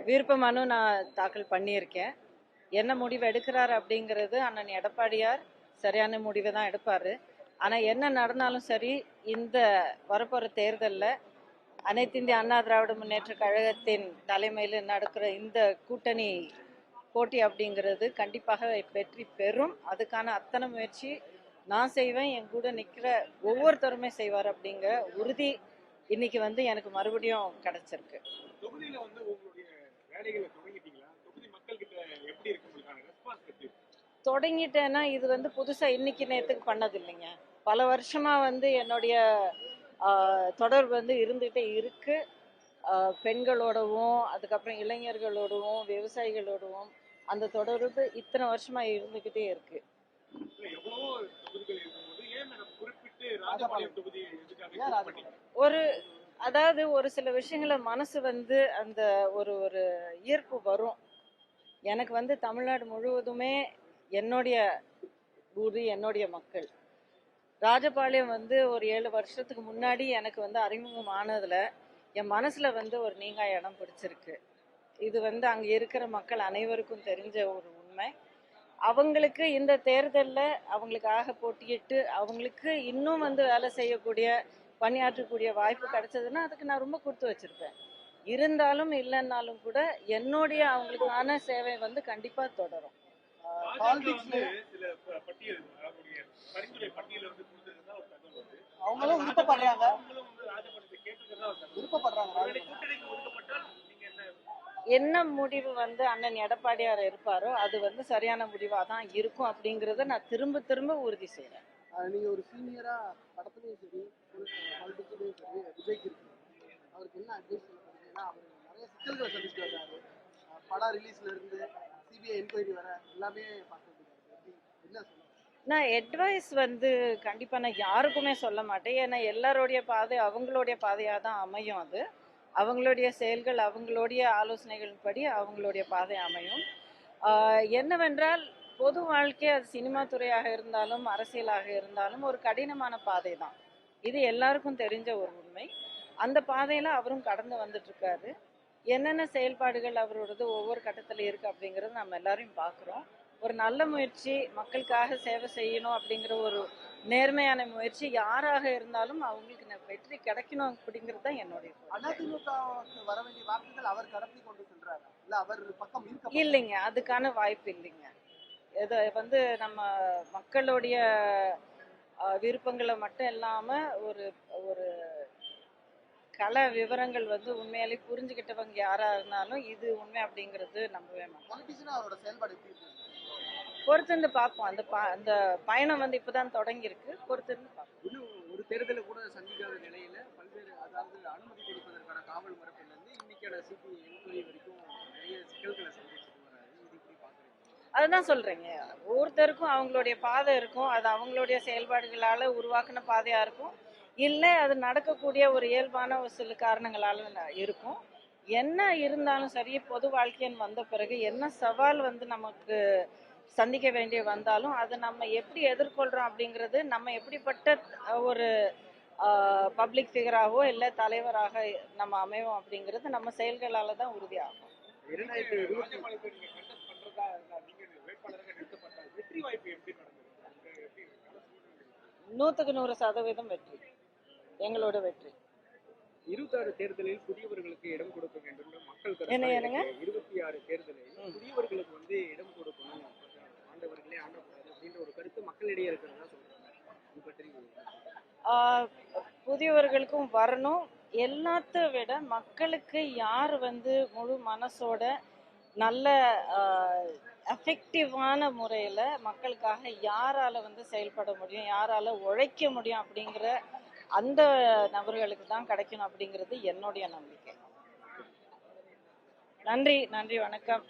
விருப்ப மனு நான் தாக்கல் பண்ணியிருக்கேன். என்ன முடிவு எடுக்கிறார் அப்படிங்கிறது அண்ணன் எடப்பாடியார் சரியான முடிவை தான் எடுப்பார். ஆனால் என்ன நடந்தாலும் சரி, இந்த வரப்போகிற தேர்தலில் அனைத்து இந்திய அண்ணா திராவிட முன்னேற்ற கழகத்தின் தலைமையில் நடக்கிற இந்த கூட்டணி போட்டி அப்படிங்கிறது கண்டிப்பாக வெற்றி பெறும். அதுக்கான அத்தனை முயற்சி நான் செய்வேன், என் கூட நிற்கிற ஒவ்வொருத்தருமே செய்வார் அப்படிங்கிற உறுதி இன்னைக்கு எனக்கு மறுபடியும் கிடைச்சிருக்கு. தொகுதியில உங்களுடைய வேலைகளை தொடங்கிட்டீங்களா? தொகுதி மக்கள் கிட்ட எப்படி இருக்கு, உங்களுக்கான ரெஸ்பான்ஸ் எப்படி இருக்கு? தொடங்கிட்டேன்னா இது புதுசா இன்னைக்கு நேரத்துக்கு பண்ணது இல்லைங்க. பல வருஷமா என்னுடைய தொடர்பு இருந்துகிட்டே இருக்கு. பெண்களோடவும், அதுக்கப்புறம் இளைஞர்களோடவும், விவசாயிகளோடவும் அந்த தொடர்பு இத்தனை வருஷமா இருந்துகிட்டே இருக்கு. எவ்வளவோ தொகுதிகள் இருக்கும்போது ஏன் குறிப்பிட்டு ராஜபாளையம் தொகுதியை அதாவது ஒரு சில விஷயங்களை மனசு அந்த ஒரு ஈர்ப்பு வரும். எனக்கு தமிழ்நாடு முழுவதுமே என்னுடைய ஊர், என்னுடைய மக்கள். ராஜபாளையம் ஒரு 7 வருஷத்துக்கு முன்னாடி எனக்கு அறிமுகம் ஆனதுல என் மனசுல ஒரு நீங்கா இடம் பிடிச்சிருக்கு. இது அங்க இருக்கிற மக்கள் அனைவருக்கும் தெரிஞ்ச ஒரு உண்மை. அவங்களுக்கு இந்த தேர்தலில் அவங்களுக்காக போட்டியிட்டு அவங்களுக்கு இன்னும் வேலை செய்யக்கூடிய, பணியாற்றக்கூடிய வாய்ப்பு கிடைச்சதுன்னா அதுக்கு நான் ரொம்ப கொடுத்து வச்சிருப்பேன். இருந்தாலும் இல்லைன்னாலும் கூட என்னுடைய அவங்களுக்கான சேவை கண்டிப்பா தொடரும். என்ன முடிவு அண்ணன் எடப்பாடியார் இருப்பாரோ அது சரியான முடிவா தான் இருக்கும் அப்படிங்கறத நான் திரும்ப திரும்ப உறுதி செய்யறேன். நீங்க ஒரு சீனியரா படத்துலயும் சரி, பாலிடிக்ஸ்லயும் சரி, விஜய்க்கு இருக்கு, அவருக்கு என்ன அட்வைஸ் சொல்ல போறீங்க? ஏன்னா அவர் நிறைய சிக்கல்களை சந்திச்சுட்டு வர்றாரு. படம் ரிலீஸ்ல இருந்து சிபிஐ என்கொயரி வர எல்லாமே பார்த்துட்டு என்ன சொல்ல? நான் அட்வைஸ் கண்டிப்பா நான் யாருக்குமே சொல்ல மாட்டேன். ஏன்னா எல்லாருடைய பாதை அவங்களுடைய பாதையா தான் அமையும். அது அவங்களுடைய செயல்கள், அவங்களுடைய ஆலோசனைகள் படி அவங்களுடைய பாதை அமையும். என்னவென்றால் பொது வாழ்க்கை, அது சினிமா துறையாக இருந்தாலும் அரசியலாக இருந்தாலும் ஒரு கடினமான பாதை தான். இது எல்லாருக்கும் தெரிஞ்ச ஒரு உண்மை. அந்த பாதையில அவரும் கடந்து வந்துட்டு இருக்காரு. என்னென்ன செயல்பாடுகள் அவரோடது ஒவ்வொரு கட்டத்தில் இருக்கு அப்படிங்கிறது நம்ம எல்லாரையும் பார்க்குறோம். ஒரு நல்ல முயற்சி, மக்களுக்காக சேவை செய்யணும் அப்படிங்கிற ஒரு நேர்மையான முயற்சி யாராக இருந்தாலும் அவங்களுக்கு வெற்றி கிடைக்கணும் அப்படிங்கிறது தான் என்னுடைய. வர வேண்டிய வாக்குகள் அவர் கடத்தி கொண்டு சென்றாரு, இல்ல அவர் பக்கம் இல்லைங்க, அதுக்கான வாய்ப்பு இல்லைங்க. இது நம்ம மக்களுடைய விருப்பங்களை மட்டும் இல்லாம ஒரு ஒரு கல விவரங்கள் உண்மையாலே புரிஞ்சுக்கிட்டவங்க யாரா இருந்தாலும் இது உண்மை அப்படிங்கிறது நம்பவே மாட்டோம். அவரோட செயல்பாடு பொறுத்திருந்து பார்ப்போம். அந்த பயணம் இப்பதான் தொடங்கி இருக்கு. பொறுத்திருந்து பார்ப்போம். இன்னும் ஒரு தேர்தலை கூட சந்திக்காத நிலையில பல்வேறு, அதாவது அனுமதி கொடுப்பதற்கான காவல் மரபில் இருந்து இன்னைக்கான சிபிஐ என்கொயரி வரைக்கும் நிறைய சிக்கல்களை சந்திச்சுட்டு வராது. இது இப்படி பாக்குறீங்க? அதுதான் சொல்றேங்க, ஒவ்வொருத்தருக்கும் அவங்களுடைய பாதை இருக்கும். அது அவங்களுடைய செயல்பாடுகளால உருவாக்குன பாதையா இருக்கும், இல்லை அது நடக்கக்கூடிய ஒரு இயல்பான ஒரு சில காரணங்களால இருக்கும். என்ன இருந்தாலும் சரி, பொது வாழ்க்கைன்னு வந்த பிறகு என்ன சவால் நமக்கு சந்திக்க வேண்டிய வந்தாலும் அதை நம்ம எப்படி எதிர்கொள்றோம் அப்படிங்கிறது, நம்ம எப்படிப்பட்ட ஒரு பப்ளிக் ஃபிகராகவோ இல்லை தலைவராக நம்ம அமைவோம் அப்படிங்கிறது நம்ம செயல்களால தான் உறுதியாகும். 100% வெற்றி, எங்களோட வெற்றி. 26 தேர்தலில் புதியவர்களுக்கு இடம் கொடுக்க வேண்டும் மக்கள். 26 தேர்தலில் புதியவர்களுக்கு இடம் கொடுக்கணும், ஆண்டவர்களே ஆண்டக்கூடாது அப்படின்ற ஒரு கருத்து மக்களிடையே இருக்கிறதா சொல்றாங்க. இது பற்றி புதியவர்களுக்கும் வரணும். எல்லாத்த விட மக்களுக்கு யார் முழு மனசோட நல்ல எஃபெக்டிவான முறையில் மக்களுக்காக யாரால செயல்பட முடியும், யாரால உழைக்க முடியும் அப்படிங்கிற அந்த நபர்களுக்கு தான் கிடைக்கணும் அப்படிங்கிறது என்னுடைய நம்பிக்கை. நன்றி, வணக்கம்.